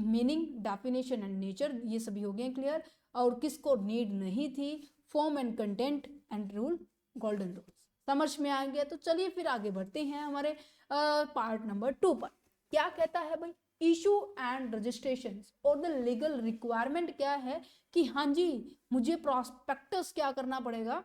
Meaning, definition and nature, ये सभी हो गए क्लियर। और किसको नीड नहीं थी, form and content and rule, golden rule. समझ में आ गया? तो चलिए फिर आगे बढ़ते हैं हमारे पार्ट नंबर 2 पर। क्या कहता है भाई, इशू एंड रजिस्ट्रेशन और द लीगल रिक्वायरमेंट क्या है कि हाँ जी मुझे प्रोस्पेक्टस क्या करना पड़ेगा,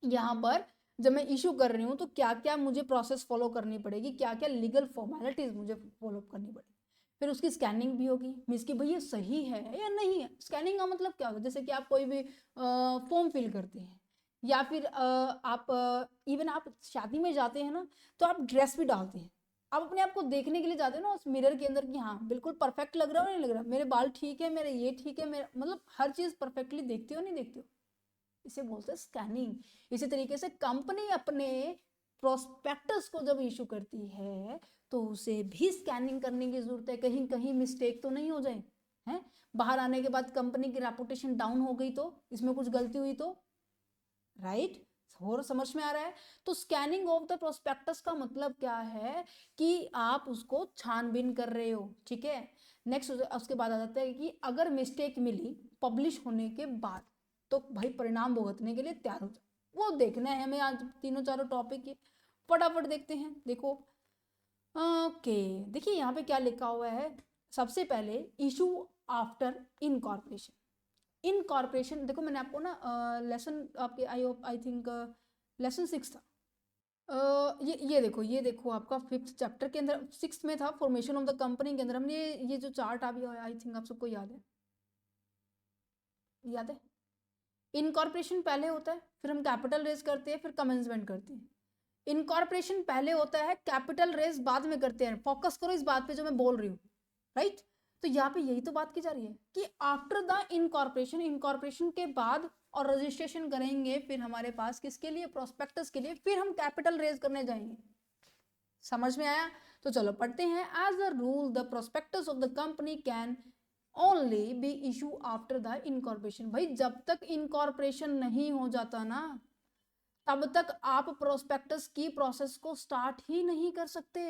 यहाँ पर जब मैं इशू कर रही हूँ तो क्या क्या मुझे प्रोसेस फॉलो करनी पड़ेगी, क्या क्या लीगल फॉर्मेलिटीज मुझे फॉलो करनी पड़ेगी। फिर उसकी स्कैनिंग भी होगी, मीन्स कि भाई ये सही है या नहीं है। स्कैनिंग का मतलब क्या होता है, जैसे कि आप कोई भी फॉर्म फिल करते हैं या फिर आप इवन आप शादी में जाते हैं ना, तो आप ड्रेस भी डालते हैं, आप अपने आप को देखने के लिए जाते हैं ना उस मिरर के अंदर कि हाँ बिल्कुल परफेक्ट लग रहा है और नहीं लग रहा, मेरे बाल ठीक है, मेरे ये ठीक है, मेरा मतलब हर चीज़ परफेक्टली देखते हो नहीं देखते हो, इसे बोलते हैं स्कैनिंग। इसी तरीके से कंपनी अपने प्रोस्पेक्टस को जब इशू करती है तो उसे भी स्कैनिंग करने की जरूरत है, कहीं कहीं मिस्टेक तो नहीं हो जाए, हैं? बाहर आने के बाद कंपनी की रेपुटेशन डाउन हो गई तो, इसमें कुछ गलती हुई तो, राइट? और समझ में आ रहा है? तो स्कैनिंग ऑफ द प्रोस्पेक्टस का मतलब क्या है कि आप उसको छानबीन कर रहे हो, ठीक है। नेक्स्ट उसके बाद आ जाता है कि अगर मिस्टेक मिली पब्लिश होने के बाद तो भाई परिणाम भुगतने के लिए तैयार हो जाओ। वो देखना है हमें आज तीनों चारों टॉपिक के, फटाफट देखते हैं। देखो ओके, देखिए यहाँ पे क्या लिखा हुआ है। सबसे पहले इशू आफ्टर इनकॉर्पोरेशन। इनकॉर्पोरेशन देखो मैंने आपको ना लेसन आपके आई थिंक लेसन 6 था। ये देखो आपका 5th चैप्टर के अंदर 6th में था, फॉर्मेशन ऑफ द कंपनी के अंदर हमने ये जो चार्ट अभी आई थिंक आप सबको याद है, याद है? इनकॉर्पोरेशन पहले होता है, फिर हम कैपिटल रेज करते हैं, फिर कमेंसमेंट करते हैं। इनकॉर्पोरेशन पहले होता है, कैपिटल रेज बाद में करते हैं। फोकस करो इस बात पे जो मैं बोल रही हूँ, राइट? तो यहाँ पे यही तो बात की जा रही है कि आफ्टर द इनकॉर्पोरेशन, इनकॉर्पोरेशन के बाद और रजिस्ट्रेशन करेंगे फिर हमारे पास किसके लिए, प्रोस्पेक्टस के लिए, फिर हम कैपिटल रेज करने जाएंगे। समझ में आया? तो चलो पढ़ते हैं। As a rule the prospectus of the company can only be issue after the incorporation. भाई जब तक इनकॉर्पोरेशन नहीं हो जाता ना तब तक आप प्रोस्पेक्टस की प्रोसेस को स्टार्ट ही नहीं कर सकते।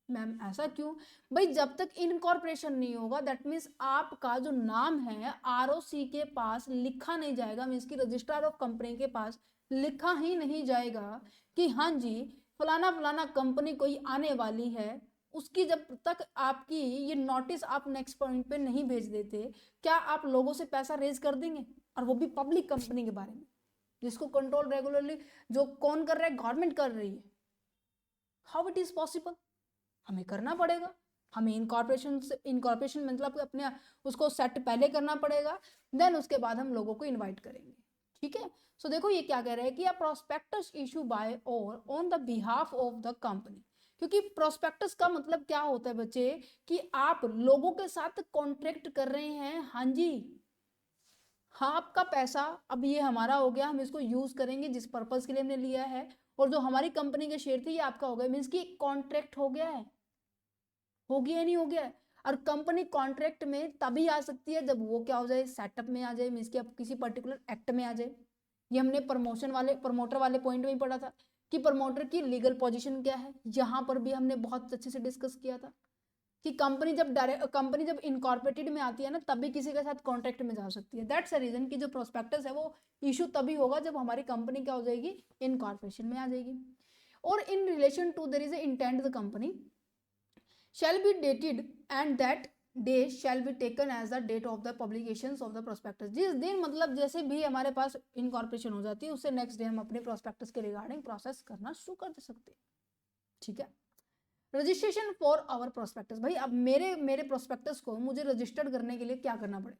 मैम ऐसा क्यों? भाई जब तक इनकॉर्पोरेशन नहीं होगा दैट मीन्स आपका जो नाम है आरओसी के पास लिखा नहीं जाएगा, मीन्स की रजिस्ट्रार ऑफ कंपनी के पास लिखा ही नहीं जाएगा कि हाँ जी फलाना फलाना कंपनी कोई आने वाली है। उसकी जब तक आपकी ये नोटिस आप नेक्स्ट पॉइंट पे नहीं भेज देते, क्या आप लोगों से पैसा रेज कर देंगे? और वो भी पब्लिक कंपनी के बारे में जिसको कंट्रोल रेगुलरली जो कौन कर रहा है, गवर्नमेंट कर रही है। How it is possible? हमें करना पड़ेगा। हमें इनकॉर्पोरेशन मतलब अपने उसको सेट पहले करना पड़ेगा, देन उसके बाद हम लोगों को इनवाइट करेंगे, ठीक है। सो देखो ये क्या कह रहा है कि प्रोस्पेक्टस इशू बाय और on the behalf of the company. क्योंकि प्रोस्पेक्टस का मतलब क्या होता है बच्चे कि आप लोगों के साथ कॉन्ट्रैक्ट कर रहे हैं। हाँ जी, हाँ आपका पैसा अब ये हमारा हो गया, हम इसको यूज करेंगे जिस पर्पज के लिए हमने लिया है, और जो हमारी कंपनी के शेयर थे ये आपका हो गया, मीन्स कि कॉन्ट्रैक्ट हो गया है। हो गया नहीं हो गया? और कंपनी कॉन्ट्रैक्ट में तभी आ सकती है जब वो क्या हो जाए, सेटअप में आ जाए, मीन्स कि अब किसी पर्टिकुलर एक्ट में आ जाए। ये हमने प्रमोटर वाले पॉइंट में ही पढ़ा था कि प्रमोटर की लीगल पोजीशन क्या है। यहाँ पर भी हमने बहुत अच्छे से डिस्कस किया था कि कंपनी जब इनकॉर्पोरेटेड में आती है ना तभी किसी के साथ कॉन्ट्रैक्ट में जा सकती है। दैट्स अ रीजन कि जो प्रोस्पेक्टस है वो इशू तभी होगा जब हमारी कंपनी क्या हो जाएगी, इनकॉर्पोरेशन में आ जाएगी। और in relation to there is intent the company shall be dated and that day shall be taken as the date of the publications of the prospectus। जिस दिन मतलब जैसे भी हमारे पास इनकॉर्पोरेशन हो जाती है उससे नेक्स्ट डे हम अपने प्रोस्पेक्टस के रिगार्डिंग प्रोसेस करना शुरू कर सकते हैं, ठीक है। रजिस्ट्रेशन फॉर आवर प्रोस्पेक्टस, भाई अब मेरे प्रोस्पेक्टस को मुझे रजिस्टर्ड करने के लिए क्या करना पड़ेगा?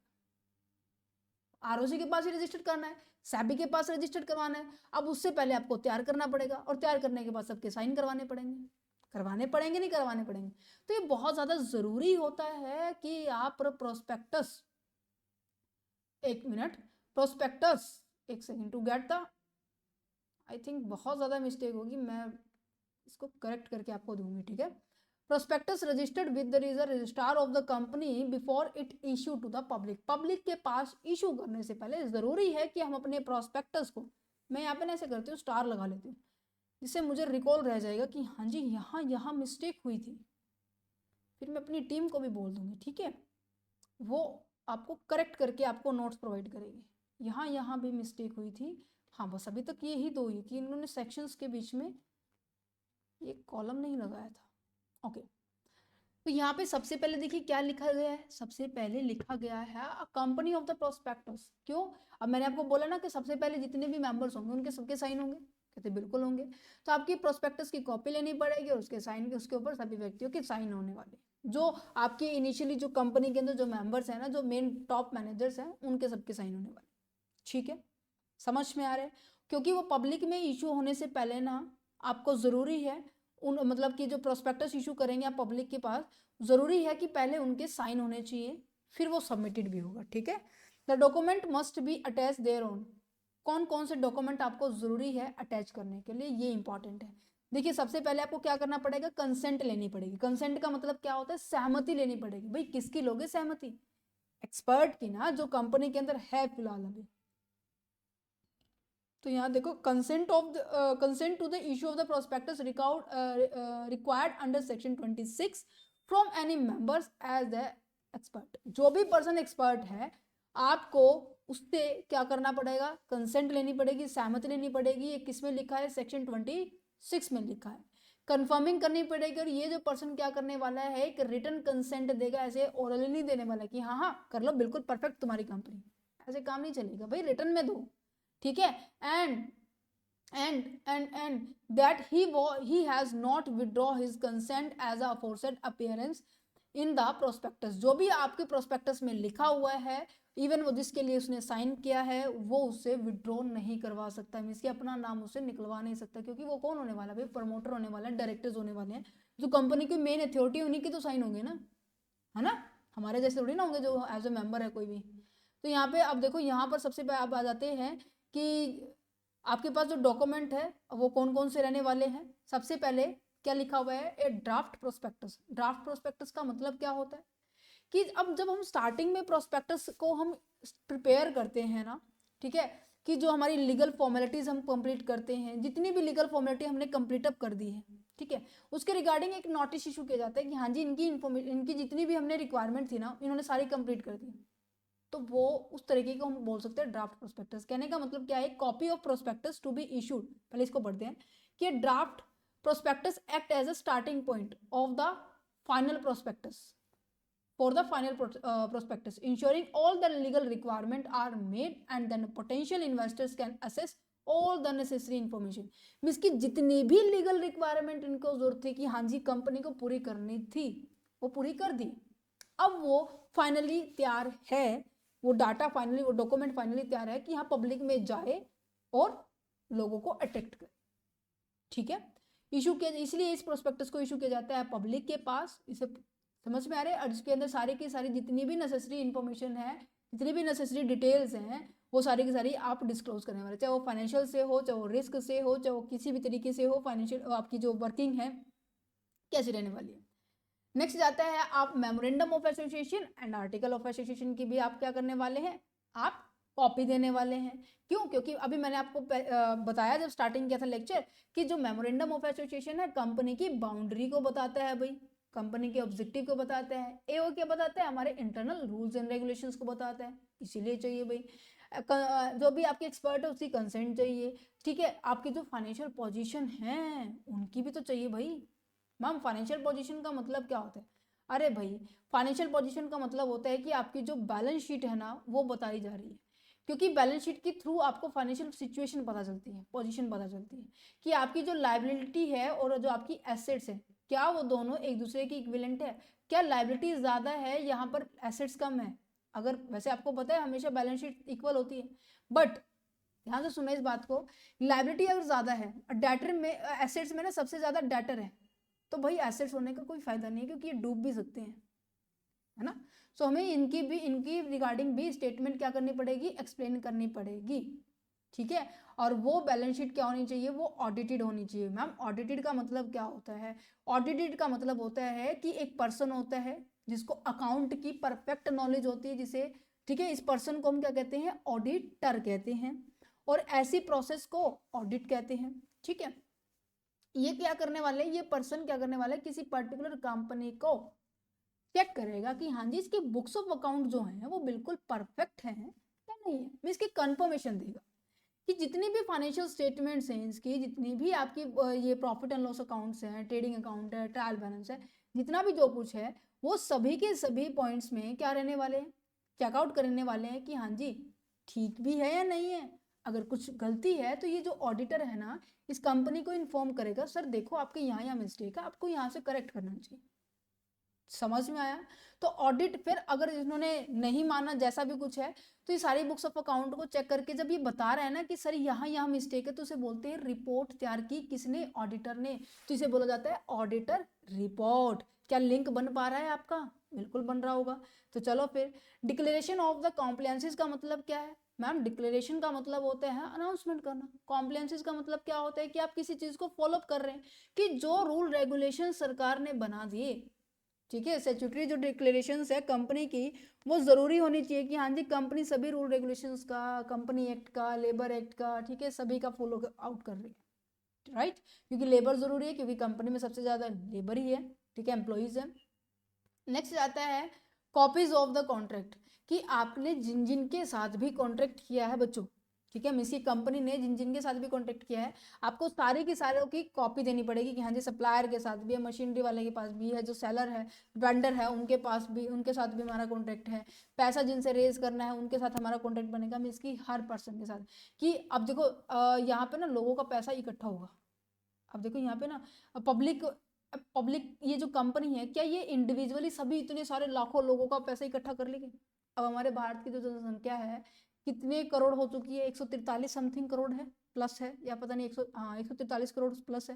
आरओसी के पास ही रजिस्टर करना है, सैबी के पास रजिस्टर करवाना है। अब उससे पहले आपको तैयार करना पड़ेगा और तैयार करने के बाद सबके साइन करवाने पड़ेंगे, नहीं करवाने पड़ेंगे। तो ये बहुत ज्यादा जरूरी होता है कि आप प्रोस्पेक्टस, एक मिनट, प्रोस्पेक्टस, एक second to get the, I think बहुत ज्यादा मिस्टेक होगी, मैं इसको करेक्ट करके आपको दूंगी, ठीक है। Prospectus registered with the registrar of the company before it issue to the public. Public के पास इशू करने से पहले जरूरी है कि हम अपने प्रोस्पेक्टस को, मैं यहाँ पे ऐसे करती हूँ स्टार लगा लेती हूँ जिससे मुझे रिकॉल रह जाएगा कि हाँ जी यहाँ मिस्टेक हुई थी, फिर मैं अपनी टीम को भी बोल दूंगी, ठीक है। वो आपको करेक्ट करके आपको नोट्स प्रोवाइड करेगी। यहाँ भी मिस्टेक हुई थी। हाँ, बस अभी तक यही दो ही कि इन्होंने सेक्शंस के बीच में ये कॉलम नहीं लगाया था। ओके, तो यहाँ पे सबसे पहले देखिए क्या लिखा गया है। सबसे पहले लिखा गया है कंपनी ऑफ द प्रोस्पेक्टस। क्यों? अब मैंने आपको बोला ना कि सबसे पहले जितने भी मेंबर्स होंगे उनके सबके साइन होंगे। कहते बिल्कुल होंगे। तो आपकी प्रोस्पेक्टस की कॉपी लेनी पड़ेगी और उसके साइन के उसके ऊपर सभी व्यक्तियों के साइन होने वाले, जो आपके इनिशियली जो कंपनी के अंदर जो मेंबर्स हैं ना, जो मेन टॉप मैनेजर्स हैं, उनके सबके साइन होने वाले। ठीक है, समझ में आ रहा है? क्योंकि वो पब्लिक में इशू होने से पहले ना आपको ज़रूरी है उन मतलब कि जो प्रोस्पेक्टस इशू करेंगे आप पब्लिक के पास, ज़रूरी है कि पहले उनके साइन होने चाहिए, फिर वो सबमिटेड भी होगा। ठीक है, the document must be attach there on. कौन कौन से डॉक्यूमेंट आपको ज़रूरी है अटैच करने के लिए, ये इंपॉर्टेंट है। देखिए सबसे पहले आपको क्या करना पड़ेगा, कंसेंट लेनी पड़ेगी। कंसेंट का मतलब क्या होता है, सहमति लेनी पड़ेगी। भाई किसकी लोगे सहमति? एक्सपर्ट की ना, जो कंपनी के अंदर है फिलहाल अभी। तो यहाँ देखो, consent to the issue of the prospectus required under section 26 from any members as the expert. जो भी पर्सन एक्सपर्ट है आपको उससे क्या करना पड़ेगा, कंसेंट लेनी पड़ेगी, सहमति लेनी पड़ेगी। ये किस में लिखा है, सेक्शन 26 में लिखा है। कंफर्मिंग करनी पड़ेगी और ये जो पर्सन क्या करने वाला है, एक रिटन कंसेंट देगा। ऐसे ओरली नहीं देने वाला कि हाँ हाँ कर लो बिल्कुल परफेक्ट तुम्हारी कंपनी, ऐसे काम नहीं चलेगा भाई, रिटन में दो। ठीक है, and that he has not withdraw his consent as a aforesaid appearance in the prospectus। जो भी आपके प्रोस्पेक्टस में लिखा हुआ है, इवन वो जिसके लिए उसने साइन किया है, वो उससे विड्रॉ नहीं करवा सकता। मीन्स कि अपना नाम उससे निकलवा नहीं सकता, क्योंकि वो कौन होने वाला है भाई, प्रमोटर होने वाला है, डायरेक्टर्स होने वाले हैं, जो कंपनी की मेन अथॉरिटी, उन्हीं के तो साइन होंगे ना, है ना। हमारे जैसे थोड़ी ना होंगे जो एज ए मेंबर है कोई भी। तो यहाँ पे अब देखो, यहाँ पर सबसे पहले आप आ जाते हैं कि आपके पास जो डॉक्यूमेंट है वो कौन कौन से रहने वाले हैं। सबसे पहले क्या लिखा हुआ है, ए ड्राफ्ट प्रोस्पेक्टस। ड्राफ्ट प्रोस्पेक्टस का मतलब क्या होता है कि अब जब हम स्टार्टिंग में प्रोस्पेक्टस को हम प्रिपेयर करते हैं ना, ठीक है, कि जो हमारी लीगल फॉर्मेलिटीज हम कंप्लीट करते हैं, जितनी भी लीगल फॉर्मेलिटी हमने कंप्लीट अप कर दी है, ठीक है, उसके रिगार्डिंग एक नोटिस इशू किया जाता है कि हाँ जी इनकी जितनी भी हमने रिक्वायरमेंट थी ना, इन्होंने सारी कंप्लीट कर दी। तो वो उस तरीके को हम बोल सकते हैं ड्राफ्ट प्रोस्पेक्टस। कहने का मतलब क्या है, copy of prospectus to be issued. पहले इसको पढ़ते हैं कि draft prospectus act as a starting point of the final prospectus for the final prospectus, ensuring all the legal requirement are made and then potential investors can assess all the necessary information। Means कि जितनी भी legal requirement इनको जरूरत थी कि हाँ जी company को पूरी करनी थी, वो पूरी कर दी। अब वो फाइनली तैयार है, वो डाटा फाइनली, वो डॉक्यूमेंट फाइनली तैयार है कि हाँ पब्लिक में जाए और लोगों को अट्रैक्ट करे। ठीक है, इशू किया, इसलिए इस प्रोस्पेक्टस को इशू किया जाता है पब्लिक के पास। इसे समझ में आ रहा है? और इसके अंदर सारी की सारी जितनी भी नेसेसरी इंफॉर्मेशन है, जितनी भी नेसेसरी डिटेल्स हैं, वो सारी की सारी आप डिस्क्लोज करने वाले, चाहे वो फाइनेंशियल से हो, चाहे वो रिस्क से हो, चाहे वो किसी भी तरीके से हो, फाइनेंशियल आपकी जो वर्किंग है कैसी रहने वाली है। नेक्स्ट जाता है आप memorandum of association and article of association की भी आप क्या करने वाले हैं, आप कॉपी देने वाले हैं। क्यों? क्योंकि अभी मैंने आपको बताया जब स्टार्टिंग किया था लेक्चर कि जो मेमोरेंडम ऑफ एसोसिएशन है कंपनी की बाउंड्री को बताता है भाई, कंपनी के ऑब्जेक्टिव को बताता है। एओ क्या बताता है, हमारे इंटरनल रूल्स एंड रेगुलेशंस को बताता है, इसीलिए चाहिए भाई। जो भी आपके एक्सपर्ट है उसकी कंसेंट चाहिए। ठीक है, आपकी जो फाइनेंशियल पोजीशन है उनकी भी तो चाहिए भाई। मैम फाइनेंशियल पोजीशन का मतलब क्या होता है? अरे भाई फाइनेंशियल पोजीशन का मतलब होता है कि आपकी जो बैलेंस शीट है ना वो बताई जा रही है, क्योंकि बैलेंस शीट के थ्रू आपको फाइनेंशियल सिचुएशन पता चलती है, पोजीशन पता चलती है कि आपकी जो लायबिलिटी है और जो आपकी एसेट्स है, क्या वो दोनों एक दूसरे की इक्विवेलेंट है, क्या लायबिलिटी ज़्यादा है यहाँ पर एसेट्स कम है। अगर वैसे आपको पता है हमेशा बैलेंस शीट इक्वल होती है, बट ध्यान से सुना इस बात को, लायबिलिटी अगर ज़्यादा है, डेटर में एसेट्स में ना सबसे ज़्यादा डेटर है, तो भाई एसेट्स होने का कोई फायदा नहीं है, क्योंकि ये डूब भी सकते हैं, है ना। सो हमें इनकी रिगार्डिंग भी स्टेटमेंट क्या करनी पड़ेगी, एक्सप्लेन करनी पड़ेगी। ठीक है, और वो बैलेंस शीट क्या होनी चाहिए, वो ऑडिटेड होनी चाहिए। मैम ऑडिटेड का मतलब क्या होता है? ऑडिटेड का मतलब होता है कि एक पर्सन होता है जिसको अकाउंट की परफेक्ट नॉलेज होती है, जिसे, ठीक है, इस पर्सन को हम क्या कहते हैं, ऑडिटर कहते हैं, और ऐसी प्रोसेस को ऑडिट कहते हैं। ठीक है, ये क्या करने वाले हैं, ये पर्सन क्या करने वाले हैं, किसी पर्टिकुलर कंपनी को चेक करेगा कि हाँ जी इसके बुक्स ऑफ अकाउंट जो हैं वो बिल्कुल परफेक्ट हैं या नहीं है, मैं इसकी कंफर्मेशन देगा कि जितनी भी फाइनेंशियल स्टेटमेंट्स हैं इसकी, जितनी भी आपकी ये प्रॉफिट एंड लॉस अकाउंट्स हैं, ट्रेडिंग अकाउंट है, ट्रायल बैलेंस है, जितना भी जो कुछ है वो सभी के सभी पॉइंट्स में क्या रहने वाले हैं, चेकआउट करने वाले हैं कि हाँ जी ठीक भी है या नहीं है। अगर कुछ गलती है तो ये जो ऑडिटर है ना इस कंपनी को इन्फॉर्म करेगा, सर देखो आपके यहाँ मिस्टेक है, आपको यहाँ से करेक्ट करना चाहिए। समझ में आया? तो ऑडिट फिर अगर इन्होंने नहीं माना जैसा भी कुछ है तो ये सारी बुक्स ऑफ अकाउंट को चेक करके जब ये बता रहा है ना कि सर यहाँ मिस्टेक है तो उसे बोलते हैं रिपोर्ट तैयार की किसने, ऑडिटर ने। तो इसे बोला जाता है ऑडिटर रिपोर्ट। क्या लिंक बन पा रहा है आपका? बिल्कुल बन रहा होगा। तो चलो फिर डिक्लेरेशन ऑफ द कॉम्प्लायंसेस का मतलब क्या है मैम? डिक्लेरेशन का मतलब होता है अनाउंसमेंट करना। कॉम्प्लायंसेस का मतलब क्या होता है कि आप किसी चीज को फॉलो अप कर रहे हैं, कि जो रूल रेगुलेशन सरकार ने बना दिए, ठीक है, स्टैट्यूटरी जो डिक्लेरेशंस है कंपनी की वो जरूरी होनी चाहिए कि हाँ जी कंपनी सभी रूल रेगुलेशंस का, कंपनी एक्ट का, लेबर एक्ट का, ठीक है, सभी का फॉलो आउट कर रही है, राइट? क्योंकि लेबर जरूरी है, क्योंकि कंपनी में सबसे ज्यादा लेबर ही है, ठीक है, एम्प्लॉइज है। नेक्स्ट आता है कॉपीज ऑफ द कॉन्ट्रैक्ट, कि आपने जिन जिन के साथ भी कॉन्ट्रैक्ट किया है बच्चों, ठीक है, इसकी कंपनी ने जिन जिन के साथ भी कॉन्ट्रैक्ट किया है आपको सारे की सारों की कॉपी देनी पड़ेगी कि हाँ जी सप्लायर के साथ भी है, मशीनरी वाले के पास भी है, जो सेलर है, वेंडर है, उनके पास भी, उनके साथ भी हमारा कॉन्ट्रैक्ट है, पैसा जिनसे रेज करना है उनके साथ हमारा कॉन्ट्रैक्ट बनेगा, मीन्स की हर पर्सन के साथ। कि अब देखो यहाँ पे ना लोगों का पैसा इकट्ठा होगा। अब देखो यहाँ पे ना पब्लिक ये जो कंपनी है क्या ये इंडिविजुअली सभी इतने सारे लाखों लोगों का पैसा इकट्ठा कर लेगी? अब हमारे भारत की जो जनसंख्या है कितने करोड़ हो चुकी है? 143 समथिंग करोड़ है, प्लस है, या पता नहीं 143 करोड़ प्लस है।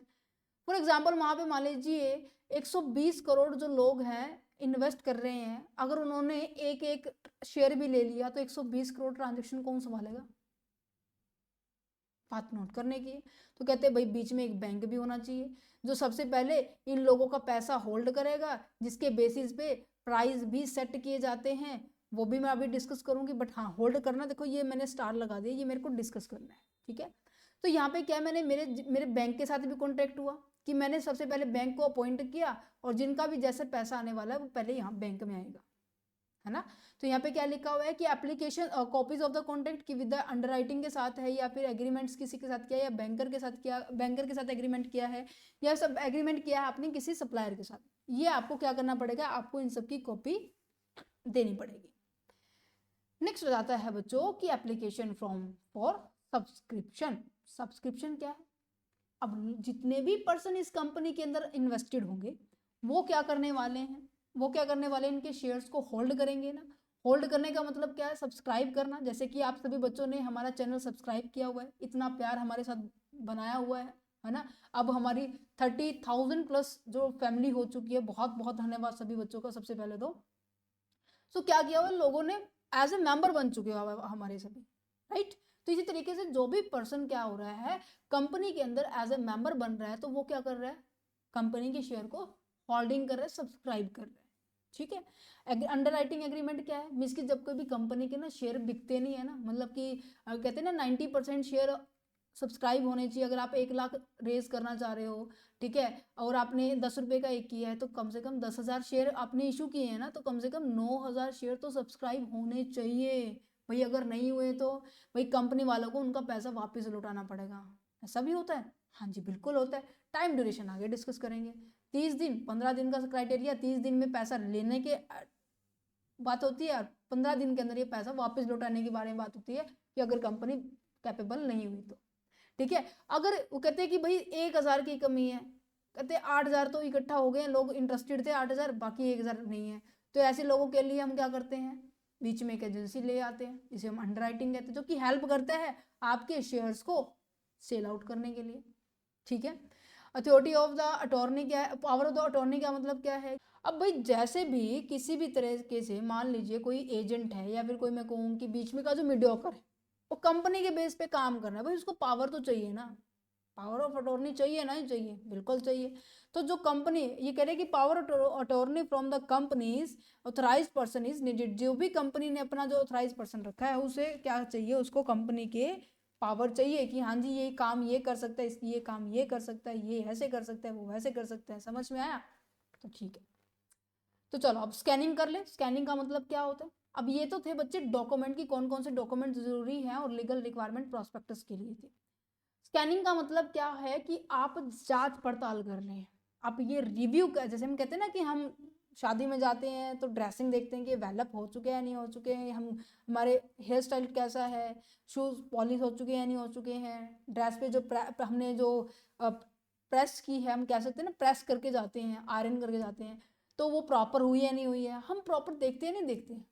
फॉर एग्जाम्पल वहां पे मान लीजिए 120 करोड़ जो लोग हैं इन्वेस्ट कर रहे हैं, अगर उन्होंने एक एक शेयर भी ले लिया तो 120 करोड़ ट्रांजेक्शन कौन संभालेगा? बात नोट करने की। तो कहते हैं भाई बीच में एक बैंक भी होना चाहिए जो सबसे पहले इन लोगों का पैसा होल्ड करेगा, जिसके बेसिस पे प्राइस भी सेट किए जाते हैं, वो भी मैं अभी डिस्कस करूंगी। बट हाँ होल्ड करना, देखो ये मैंने स्टार लगा दिया, ये मेरे को डिस्कस करना है, ठीक है। तो यहाँ पे क्या मैंने मेरे मेरे बैंक के साथ भी कॉन्ट्रैक्ट हुआ कि मैंने सबसे पहले बैंक को अपॉइंट किया और जिनका भी जैसे पैसा आने वाला है वो पहले यहाँ बैंक में आएगा, है ना। तो यहाँ पे क्या लिखा हुआ है कि application copies of the contract की विद अंडरराइटिंग के साथ है, या फिर एग्रीमेंट्स किसी के साथ किया, या बैंकर के साथ किया, बैंकर के साथ एग्रीमेंट किया है, या सब एग्रीमेंट किया है आपने किसी सप्लायर के साथ, ये आपको क्या करना पड़ेगा, आपको इन सब की कॉपी देनी पड़ेगी। नेक्स्ट हो जाता है बच्चों की application form for subscription. Subscription क्या है? अब जितने भी पर्सन इस कंपनी के अंदर इन्वेस्टेड होंगे वो क्या करने वाले हैं, वो क्या करने वाले हैं, इनके शेयर्स को होल्ड करेंगे ना। होल्ड करने का मतलब क्या है? सब्सक्राइब करना। जैसे कि आप सभी बच्चों ने हमारा चैनल सब्सक्राइब किया हुआ है, इतना प्यार हमारे साथ बनाया हुआ है ना। अब हमारी 30,000 प्लस जो फैमिली हो चुकी है, बहुत बहुत धन्यवाद सभी बच्चों का सबसे पहले तो क्या किया हुआ लोगों ने एज ए मेंबर बन चुके हो हमारे सभी, राइट। तो इसी तरीके से जो भी पर्सन क्या हो रहा है कंपनी के अंदर एज ए मेंबर बन रहा है तो वो क्या कर रहा है, कंपनी के शेयर को होल्डिंग कर रहा है, सब्सक्राइब कर रहा है, ठीक है। अंडर राइटिंग एग्रीमेंट क्या है? मीन्स कि जब कोई भी कंपनी के ना शेयर बिकते नहीं है ना, मतलब कि कहते हैं ना 90% शेयर सब्सक्राइब होने चाहिए। अगर आप 1 लाख रेज करना चाह रहे हो, ठीक है, और आपने 10 रुपए का एक किया है तो कम से कम 10,000 शेयर आपने इशू किए हैं ना, तो कम से कम 9,000 शेयर तो सब्सक्राइब होने चाहिए भाई। अगर नहीं हुए तो भाई कंपनी वालों को उनका पैसा वापस लौटाना पड़ेगा। ऐसा भी होता है? हाँ जी बिल्कुल होता है। टाइम ड्यूरेशन आगे डिस्कस करेंगे। 30 दिन 15 दिन का क्राइटेरिया, 30 दिन में पैसा लेने के बात होती है, 15 दिन के अंदर ये पैसा वापस लौटाने के बारे में बात होती है कि अगर कंपनी कैपेबल नहीं हुई तो, ठीक है। अगर वो कहते हैं कि भाई 1,000 की कमी है, कहते हैं 8,000 तो इकट्ठा हो गए, लोग इंटरेस्टेड थे 8,000, बाकी 1,000 नहीं है, तो ऐसे लोगों के लिए हम क्या करते हैं, बीच में एक एजेंसी ले आते हैं जिसे हम अंडरराइटिंग कहते हैं, जो कि हेल्प करता है आपके शेयर्स को सेल आउट करने के लिए, ठीक है। अथॉरिटी ऑफ द अटॉर्नी क्या है? पावर ऑफ द अटॉर्नी का मतलब क्या है? अब भाई जैसे भी किसी भी तरीके से मान लीजिए कोई एजेंट है या फिर कोई मैं कहूँ कि बीच में का जो मीडियोकर है वो कंपनी के बेस पे काम कर रहा है, भाई उसको पावर तो चाहिए ना, पावर ऑफ अटॉर्नी चाहिए ना, ही चाहिए, बिल्कुल चाहिए। तो जो कंपनी ये कह रहे हैं कि power attorney from the companies authorised person is needed, जो भी कंपनी ने अपना जो ऑथराइज पर्सन रखा है उसे क्या चाहिए, उसको कंपनी के पावर चाहिए कि हाँ जी ये काम ये कर सकता है, इसकी ये काम ये कर सकता है, ये ऐसे कर सकता है, वो वैसे कर सकता है। समझ में आया? तो ठीक है। तो चलो अब स्कैनिंग कर ले। स्कैनिंग का मतलब क्या होता है? अब ये तो थे बच्चे डॉक्यूमेंट की कौन कौन से डॉक्यूमेंट जरूरी हैं और लीगल रिक्वायरमेंट प्रोस्पेक्टस के लिए थी। स्कैनिंग का मतलब क्या है कि आप जांच पड़ताल कर रहे हैं, आप ये रिव्यू कर, जैसे हम कहते हैं ना कि हम शादी में जाते हैं तो ड्रेसिंग देखते हैं कि वेलअप हो चुके हैं नहीं हो चुके हैं, हम हमारे हेयर स्टाइल कैसा है, शूज़ पॉलिश हो चुके हैं नहीं हो चुके हैं, ड्रेस पे जो हमने जो प्रेस की है, हम कह सकते हैं ना प्रेस करके जाते हैं, आयरन करके जाते हैं, तो वो प्रॉपर हुई है नहीं हुई है, हम प्रॉपर देखते हैं नहीं देखते हैं?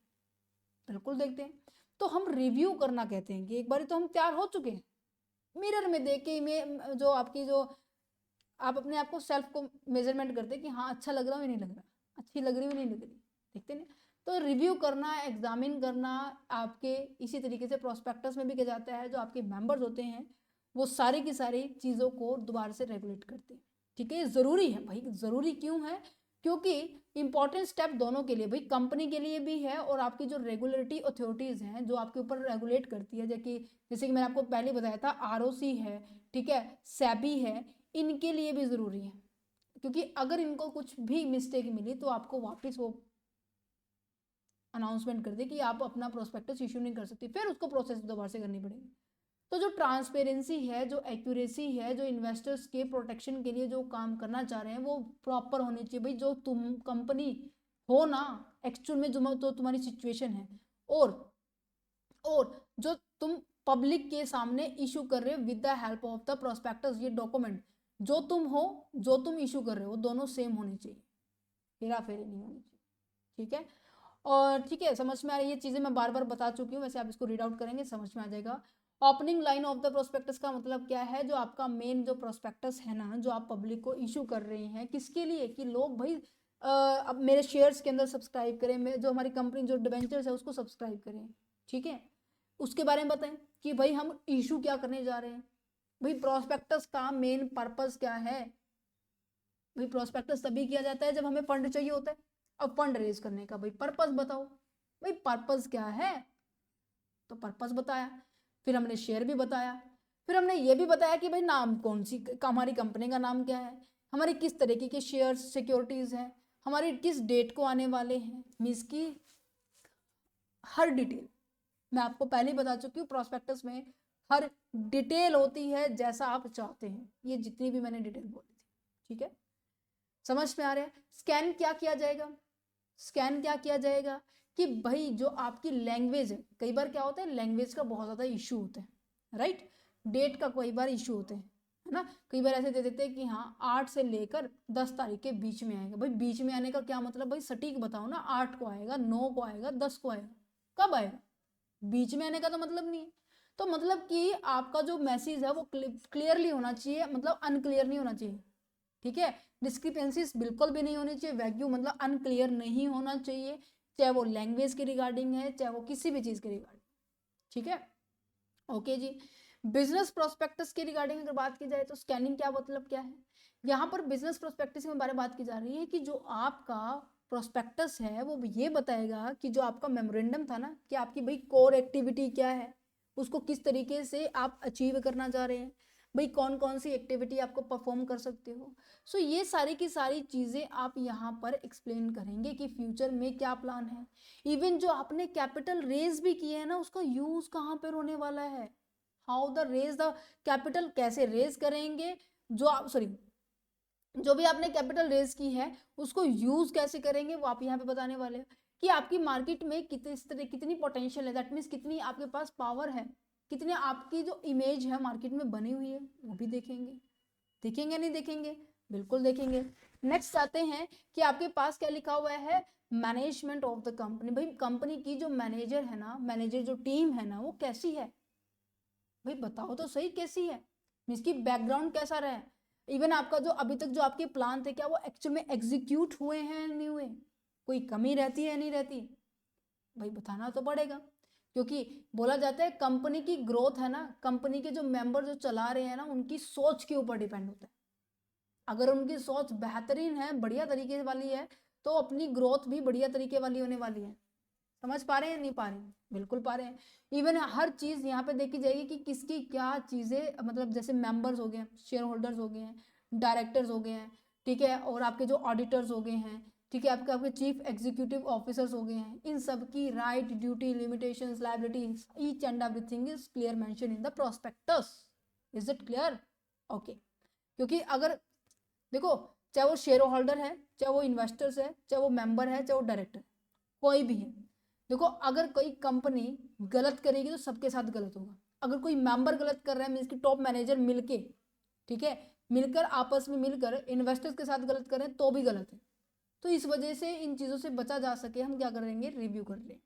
बिल्कुल देखते हैं। तो हम रिव्यू करना कहते हैं कि एक बार तो हम तैयार हो चुके हैं, मिरर में देख के जो आपकी जो आप अपने आप को सेल्फ को मेजरमेंट करते हैं कि हाँ अच्छा लग रहा है नहीं लग रहा, अच्छी लग रही है नहीं लग रही, देखते ना। तो रिव्यू करना, एग्जामिन करना आपके इसी तरीके से प्रोस्पेक्टस में भी किया जाता है। जो आपके मेंबर्स होते हैं वो सारी की सारी चीज़ों को दोबारा से रेगुलेट करते हैं। ठीक है, ये ज़रूरी है भाई। ज़रूरी क्यों है? क्योंकि इंपॉर्टेंट स्टेप दोनों के लिए, भाई कंपनी के लिए भी है और आपकी जो रेगुलेटरी अथॉरिटीज़ हैं जो आपके ऊपर रेगुलेट करती है, जैसे कि मैंने आपको पहले बताया था आरओसी है, ठीक है, सेबी है, इनके लिए भी ज़रूरी है। क्योंकि अगर इनको कुछ भी मिस्टेक मिली तो आपको वापस वो अनाउंसमेंट कर दे कि आप अपना प्रोस्पेक्टस इशू नहीं कर सकती, फिर उसको प्रोसेस दोबारा से करनी पड़ेगी। तो जो ट्रांसपेरेंसी है, जो एक्यूरेसी है, जो इन्वेस्टर्स के प्रोटेक्शन के लिए जो काम करना चाह रहे हैं वो प्रॉपर होनी चाहिए। भाई जो तुम कंपनी हो ना एक्चुअल में जो तो तुम्हारी सिचुएशन है, और जो तुम पब्लिक के सामने इशू कर रहे हो with the help of the prospectus, ये डॉक्यूमेंट जो तुम हो, जो तुम इशू कर रहे हो, दोनों सेम होने चाहिए, हेरा फेरी नहीं होनी चाहिए। ठीक है, और ठीक है, समझ में आ रही है ये चीज़ें, मैं बार बार बता चुकी हूँ, वैसे आप इसको रीड आउट करेंगे समझ में आ जाएगा। Opening line of the prospectus का मतलब क्या है? जो आपका मेन जो प्रोस्पेक्टस है ना, जो आप पब्लिक को इशू कर रहे हैं, किसके लिए? कि लोग भाई अब मेरे शेयर्स के अंदर सब्सक्राइब करें, जो हमारी कंपनी जो डिबेंचर्स है उसको सब्सक्राइब करें। ठीक है, उसके बारे में बताएं कि भाई हम इशू क्या करने जा रहे हैं। भाई प्रोस्पेक्टस का मेन पर्पस क्या है? भाई प्रोस्पेक्टस तभी किया जाता है जब हमें फंड चाहिए होता है। अब फंड रेज करने का भाई पर्पस बताओ, भाई पर्पस क्या है? तो पर्पस बताया, फिर हमने शेयर भी बताया, फिर हमने ये भी बताया कि भाई नाम कौन सी, हमारी कंपनी का नाम क्या है, हमारी किस तरीके के शेयर सिक्योरिटीज हैं, हमारी किस डेट को आने वाले हैं, मीन्स की हर डिटेल मैं आपको पहले ही बता चुकी हूँ। प्रोस्पेक्टस में हर डिटेल होती है जैसा आप चाहते हैं, ये जितनी भी मैंने डिटेल बोली थी। ठीक है, समझ में आ रहा है? स्कैन क्या किया जाएगा? स्कैन क्या किया जाएगा कि भाई जो आपकी लैंग्वेज है, कई बार क्या होता है लैंग्वेज का बहुत ज़्यादा इशू होता है, राइट, डेट का कई बार इशू होते हैं, है ना, कई बार ऐसे दे देते हैं कि हाँ 8 से लेकर 10 तारीख के बीच में आएगा। भाई बीच में आने का क्या मतलब? भाई सटीक बताओ ना, 8 को आएगा, 9 को आएगा, 10 को आएगा, कब आएगा? बीच में आने का तो मतलब नहीं है। तो मतलब कि आपका जो मैसेज है वो क्लियरली होना चाहिए, मतलब अनक्लियर नहीं होना चाहिए। ठीक है, डिस्क्रिपेंसीज बिल्कुल भी नहीं होनी चाहिए, वैक्यू मतलब अनक्लियर नहीं होना चाहिए, चाहे वो लैंग्वेज के रिगार्डिंग है, चाहे वो किसी भी चीज़ के रिगार्डिंग। ठीक है, ओके जी। बिजनेस प्रोस्पेक्टस के रिगार्डिंग अगर बात की जाए तो स्कैनिंग क्या मतलब क्या है? यहाँ पर बिजनेस प्रोस्पेक्टस के बारे में बात की जा रही है कि जो आपका प्रोस्पेक्टस है वो ये बताएगा कि जो आपका मेमोरेंडम था ना, कि आपकी भाई कोर एक्टिविटी क्या है, उसको किस तरीके से आप अचीव करना चाह रहे हैं, भाई कौन कौन सी एक्टिविटी आपको परफॉर्म कर सकते हो। सो ये सारी की सारी चीज़ें आप यहाँ पर एक्सप्लेन करेंगे कि फ्यूचर में क्या प्लान है। इवन जो आपने कैपिटल रेज भी किए है ना, उसका यूज़ कहाँ पर होने वाला है, how the raise the capital, कैसे रेज करेंगे, जो आप सॉरी जो भी आपने कैपिटल रेज की है उसको यूज कैसे करेंगे, वो आप यहाँ पे बताने वाले हैं। कि आपकी मार्केट में कितनी पोटेंशियल है, दैट मीन्स कितनी आपके पास पावर है, कितने आपकी जो इमेज है मार्केट में बनी हुई है, वो भी देखेंगे। देखेंगे नहीं देखेंगे? बिल्कुल देखेंगे। नेक्स्ट आते हैं कि आपके पास क्या लिखा हुआ है, मैनेजमेंट ऑफ द कंपनी। भाई कंपनी की जो मैनेजर है ना, मैनेजर जो टीम है ना, वो कैसी है? भाई बताओ तो सही कैसी है, इसकी बैकग्राउंड कैसा रहा है, इवन आपका जो अभी तक जो आपके प्लान थे क्या वो एक्चुअल में एग्जीक्यूट हुए हैं नहीं हुए, कोई कमी रहती है नहीं रहती? भाई बताना तो पड़ेगा, क्योंकि बोला जाता है कंपनी की ग्रोथ है ना, कंपनी के जो मेंबर जो चला रहे हैं ना उनकी सोच के ऊपर डिपेंड होता है। अगर उनकी सोच बेहतरीन है, बढ़िया तरीके वाली है, तो अपनी ग्रोथ भी बढ़िया तरीके वाली होने वाली है। समझ पा रहे हैं नहीं पा रहे हैं? बिल्कुल पा रहे हैं। इवन हर चीज़ यहाँ पे देखी जाएगी कि किसकी क्या चीज़ें, मतलब जैसे मेंबर्स हो गए, शेयर होल्डर्स हो गए हैं, डायरेक्टर्स हो गए हैं, ठीक है, और आपके जो ऑडिटर्स हो गए हैं, ठीक है, आपके आपके चीफ एग्जीक्यूटिव ऑफिसर्स हो गए हैं, इन सब की right, duty, limitations, liabilities, each and everything is clear mention in the prospectus. Is it clear? Okay. क्योंकि अगर देखो, चाहे वो शेयर होल्डर है, चाहे वो इन्वेस्टर्स है, चाहे वो मेंबर है, चाहे वो डायरेक्टर, कोई भी है, देखो अगर कोई कंपनी गलत करेगी तो सबके साथ गलत होगा। अगर कोई मेंबर गलत कर रहा है मीन्स कि टॉप मैनेजर मिलके, ठीक है, मिलकर आपस में मिलकर इन्वेस्टर्स के साथ गलत करें तो भी गलत है। तो इस वजह से इन चीज़ों से बचा जा सके हम क्या करेंगे, रिव्यू कर लें।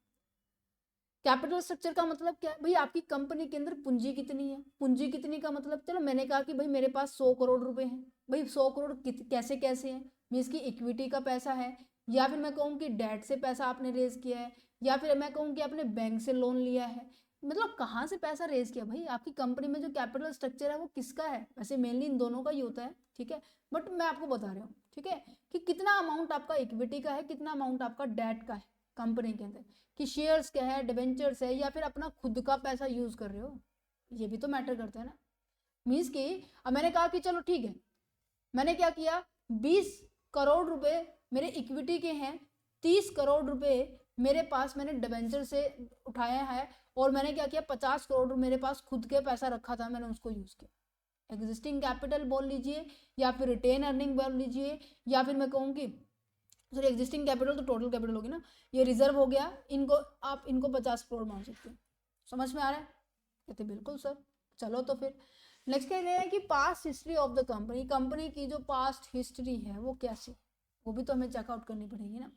कैपिटल स्ट्रक्चर का मतलब क्या है भाई, आपकी कंपनी के अंदर पूंजी कितनी है। पूंजी कितनी का मतलब, चलो मैंने कहा कि भाई मेरे पास 100 करोड़ रुपए हैं, भाई 100 करोड़ कैसे कैसे हैं, मीन्स की इक्विटी का पैसा है, या फिर मैं कहूँ कि डेट से पैसा आपने रेज किया है, या फिर मैं कहूँ कि आपने बैंक से लोन लिया है, मतलब कहाँ से पैसा रेज किया भाई। आपकी कंपनी में जो कैपिटल स्ट्रक्चर है वो किसका है, वैसे मेनली इन दोनों का ही होता है, ठीक है, बट मैं आपको बता रहा हूँ, ठीक है, कि कितना अमाउंट आपका इक्विटी का है, कितना अमाउंट आपका डेट का है कंपनी के अंदर, कि शेयर्स क्या है, डिवेंचर्स है, या फिर अपना खुद का पैसा यूज कर रहे हो, ये भी तो मैटर करता है ना। मीन्स कि अब मैंने कहा कि चलो ठीक है, मैंने क्या किया, 20 करोड़ रुपए मेरे इक्विटी के हैं, 30 करोड़ रुपए मेरे पास मैंने डिवेंचर से उठाया है, और मैंने क्या किया, 50 करोड़ मेरे पास खुद के पैसा रखा था, मैंने उसको यूज किया। एग्जिस्टिंग कैपिटल बोल लीजिए, या फिर रिटेन अर्निंग बोल लीजिए, या फिर मैं कहूँ कि सॉरी एग्जिस्टिंग कैपिटल तो टोटल कैपिटल होगी ना, ये रिजर्व हो गया, इनको आप इनको 50 करोड़ मान सकते हैं। समझ में आ रहा है? कहते बिल्कुल सर। चलो तो फिर नेक्स्ट कह रहे हैं कि past history of the company, company की जो पास्ट हिस्ट्री है वो कैसी, वो भी तो हमें चेकआउट करनी पड़ेगी ना।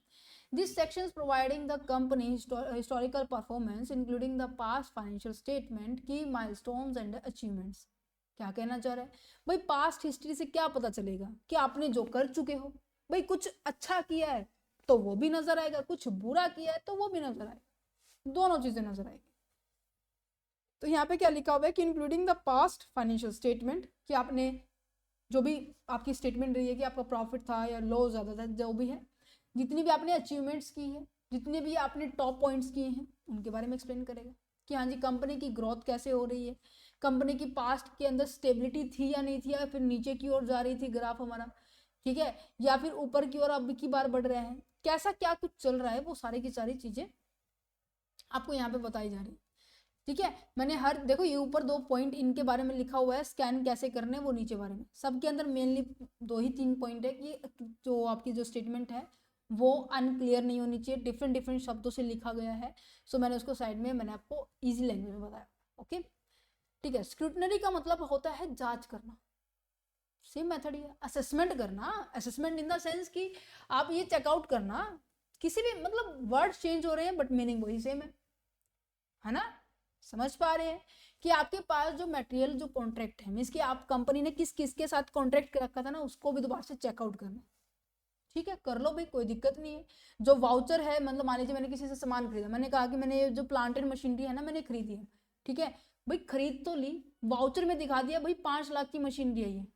This section providing the company historical performance including the past financial statement, की माइलस्टोन्स एंड अचीवमेंट्स। क्या कहना चाह रहा है भाई, पास्ट हिस्ट्री से क्या पता चलेगा कि आपने जो कर चुके हो, भाई कुछ अच्छा किया है तो वो भी नजर आएगा, कुछ बुरा किया है तो वो भी नजर आएगा, दोनों चीजें नजर आएगी। तो यहाँ पे क्या लिखा हुआ है कि including the past financial statement, कि आपने जो भी आपकी स्टेटमेंट रही है कि आपका प्रॉफिट था या लॉस ज़्यादा था, जो भी है, जितनी भी आपने अचीवमेंट्स की है, जितने भी आपने टॉप पॉइंट्स किए हैं, उनके बारे में एक्सप्लेन करेगा कि हाँ जी कंपनी की ग्रोथ कैसे हो रही है, कंपनी की पास्ट के अंदर स्टेबिलिटी थी या नहीं थी, या फिर नीचे की ओर जा रही थी ग्राफ हमारा, ठीक है, या फिर ऊपर की ओर अब की बार बढ़ रहे हैं, कैसा क्या कुछ चल रहा है, वो सारी की सारी चीजें आपको यहाँ पे बताई जा रही है। ठीक है, मैंने हर देखो ये ऊपर 2 पॉइंट इनके बारे में लिखा हुआ है, स्कैन कैसे करने, वो नीचे बारे में, सबके अंदर मेनली 2 ही 3 पॉइंट है कि जो आपकी जो स्टेटमेंट है वो अनक्लियर नहीं होनी चाहिए, डिफरेंट डिफरेंट शब्दों से लिखा गया है। सो मैंने उसको साइड में मैंने आपको ईजी लैंग्वेज में बताया। ओके ठीक है, स्क्रूटनरी का मतलब होता है जांच करना, सेम मेथड ही है, असेसमेंट करना, असेसमेंट इन द सेंस कि आप ये चेकआउट करना, किसी भी मतलब वर्ड चेंज हो रहे हैं बट मीनिंग वही सेम है ना। समझ पा रहे हैं कि आपके पास जो मटेरियल जो कॉन्ट्रैक्ट है मीन्स कि आप कंपनी ने किस किस के साथ कॉन्ट्रैक्ट रखा था ना, उसको भी दोबारा से चेकआउट करना। ठीक है, कर लो भाई, कोई दिक्कत नहीं है। जो वाउचर है, मतलब मान लीजिए मैंने किसी से सामान खरीदा, मैंने कहा कि मैंने जो प्लांट एंड मशीनरी है ना मैंने खरीदी है, ठीक है भाई, खरीद तो ली, वाउचर में दिखा दिया भाई 5 लाख की मशीनरी है ये,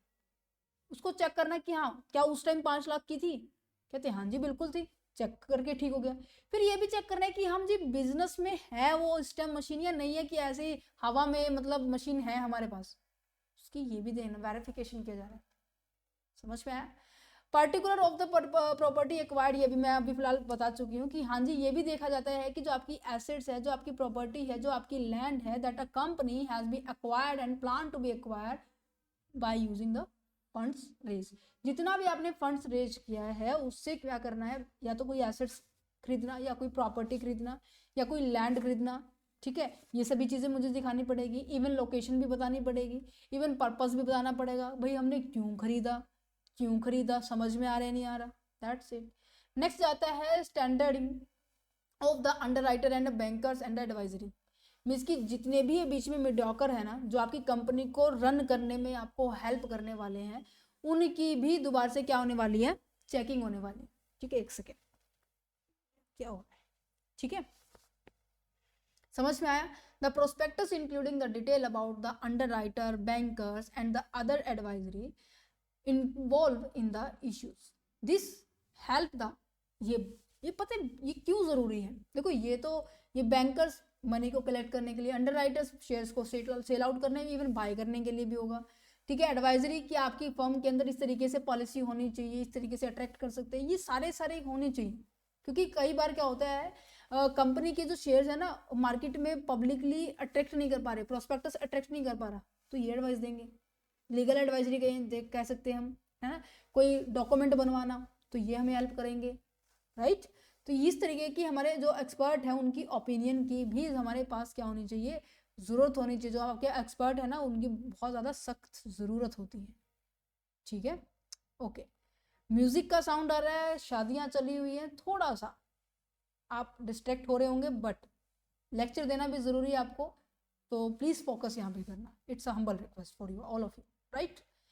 उसको चेक करना कि हाँ क्या उस टाइम 5 लाख की थी, कहते हाँ जी बिल्कुल थी, चेक करके ठीक हो गया। फिर ये भी चेक करना है कि हम जी बिजनेस में है वो इस टाइम मशीन या नहीं है, कि ऐसे ही हवा में मतलब मशीन है हमारे पास, उसकी ये भी देना, वेरिफिकेशन किया जा रहा है। समझ में आया? Particular of the property acquired, ये भी मैं अभी फिलहाल बता चुकी हूँ कि हाँ जी ये भी देखा जाता है कि जो आपकी एसेट्स है, जो आपकी प्रॉपर्टी है, जो आपकी लैंड है, that a company has been acquired and plan to be acquired by using the funds raise. जितना भी आपने फंड्स रेज किया है उससे क्या करना है, या तो कोई एसेट्स खरीदना, या कोई प्रॉपर्टी खरीदना, या कोई लैंड खरीदना। ठीक है, ये सभी चीज़ें मुझे दिखानी पड़ेगी, इवन लोकेशन भी बतानी पड़ेगी, इवन पर्पस भी बताना पड़ेगा, भाई हमने क्यों खरीदा, क्यों खरीदा, समझ में आ रहा है नहीं आ रहा, दैट्स इट। नेक्स्ट आता है standard of the underwriter and bankers and advisory. Means कि जितने भी ये बीच में मीडियोकर है ना, जो आपकी कंपनी को रन करने में आपको हेल्प करने वाले हैं, उनकी भी दोबारा से क्या होने वाली है, चेकिंग होने वाली है। ठीक है, एक सेकेंड, क्या हो रहा है, ठीक है समझ में आया? The prospectus including the detail about the underwriter, bankers and the other advisory involve in the issues, this help the, ये पता है ये क्यों जरूरी है, देखो ये तो ये बैंकर्स मनी को कलेक्ट करने के लिए, अंडरराइटर्स शेयर्स को सेल आउट करने में, इवन बाय करने के लिए भी होगा, ठीक है, एडवाइजरी कि आपकी फर्म के अंदर इस तरीके से पॉलिसी होनी चाहिए, इस तरीके से अट्रैक्ट कर सकते हैं, ये सारे होने चाहिए। क्योंकि कई बार क्या होता है, कंपनी के जो शेयर्स है ना मार्केट में पब्लिकली अट्रैक्ट नहीं कर पा रहे, प्रोस्पेक्टस अट्रैक्ट नहीं कर पा रहा, तो ये एडवाइस देंगे, लीगल एडवाइजरी कह सकते हैं हम, है ना, कोई डॉक्यूमेंट बनवाना, तो ये हमें हेल्प करेंगे, राइट। तो इस तरीके की हमारे जो एक्सपर्ट हैं उनकी ओपिनियन की भी हमारे पास क्या होनी चाहिए, ज़रूरत होनी चाहिए। जो आपके एक्सपर्ट है ना उनकी बहुत ज़्यादा सख्त ज़रूरत होती है, ठीक है। ओके, म्यूज़िक का साउंड आ रहा है, शादियाँ चली हुई हैं, थोड़ा सा आप डिस्ट्रैक्ट हो रहे होंगे, बट लेक्चर देना भी ज़रूरी है आपको, तो प्लीज़ फोकस यहाँ पे करना। It's a humble request for you all of you, right.